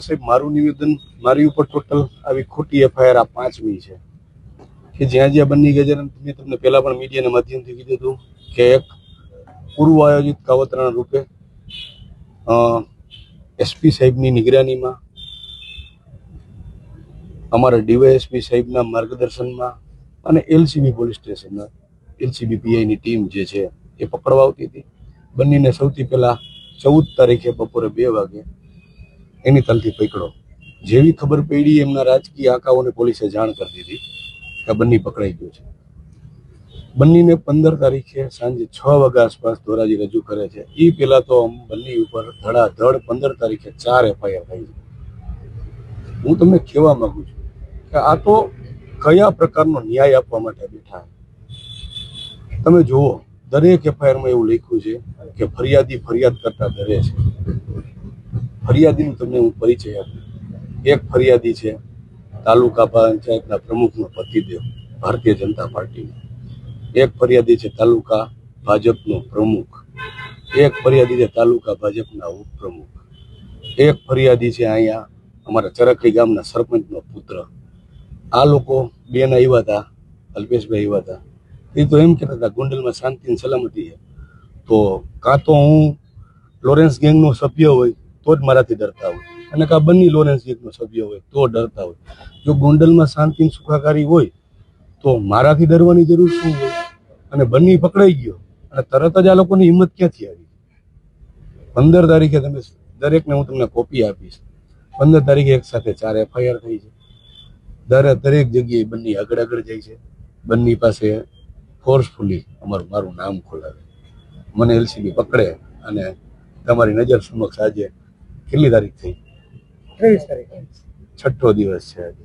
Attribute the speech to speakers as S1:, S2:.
S1: સાહેબ મારું નિવેદન મારી ઉપર ટોટલ આવી ખોટી એફઆઈઆર આ 5મી છે કે જ્યાં જ્યાં બની ગઈ મેં તમને પહેલા પણ મીડિયાના માધ્યમથી કીધું હતું કે એક પૂર્વ આયોજિત કાવતરાના રૂપે એસપી સાહેબની નિગરાનીમાં અમારા ડીવાયએસપી સાહેબના માર્ગદર્શનમાં અને એલસીબી પોલીસ સ્ટેશનના એલસીબી પીઆઈની ટીમ જે છે એ પકડવા આવતી હતી. બંનેને સૌથી પહેલા 14 તારીખે બપોરે 2 વાગે એની તલથી પકડો. જેવી ખબર પડી એમના રાજકીય આંકાઓને પોલીસે જાણ કરી દીધી કે બંને પકડાઈ ગયો છે. બંનેને 15 તારીખે સાંજે 6 વાગ્યા આસપાસ ધોરાજી રજૂ કરે છે. એ પહેલા તો બંને ઉપર ધડાધડ 15 તારીખે 4 એફઆઈઆર થઈ છે. હું તમને કહેવા માંગુ છું કે આ તો કયા પ્રકારનો ન્યાય આપવા માટે બેઠા. તમે જુઓ, દરેક એફઆઈઆરમાં એવું લખ્યું છે કે ફરિયાદી ફરિયાદ કરતા ડરે છે. ફરિયાદીનું તમને હું પરિચય આપું. એક ફરિયાદી છે તાલુકા પંચાયતના પ્રમુખનો પતિદેવ, ભારતીય જનતા પાર્ટીનો. એક ફરિયાદી છે તાલુકા ભાજપનો પ્રમુખ. એક ફરિયાદી છે તાલુકા ભાજપના ઉપપ્રમુખ. એક ફરિયાદી છે અહીંયા અમારા ચરખડી ગામના સરપંચનો પુત્ર. આ લોકો બેન આવ્યા હતા, અલ્પેશભાઈ આવ્યા હતા. એ તો એમ કહેતા હતા ગોંડલમાં શાંતિ અને સલામતી છે, તો કાં તો હું લોરેન્સ ગેંગનો સભ્ય હોય તો જ મારાથી ડરતા હોય, અને કાં બંને લોરેન્સ ગેંગનો સભ્ય હોય તો ડરતા હોય. જો ગોંડલમાં શાંતિ સુખાકારી હોય તો મારાથી ડરવાની જરૂર શું હોય? અને બંને પકડાઈ ગયો અને તરત જ આ લોકોની હિંમત ક્યાંથી આવી? 15 તારીખે તમે દરેકને હું તમને કોપી આપીશ. 15 તારીખે એક સાથે 4 એફઆઈઆર થઈ છે. દરેક જગ્યાએ બંને આગળ જાય છે. બંને પાસે ફોર્સફુલી મારું નામ ખોલાવે, મને એલસીબી પકડે અને તમારી નજર સમક્ષ આજે કેટલી તારીખ થઈ? 23 તારીખ, 6ઠ્ઠો દિવસ છે આજે.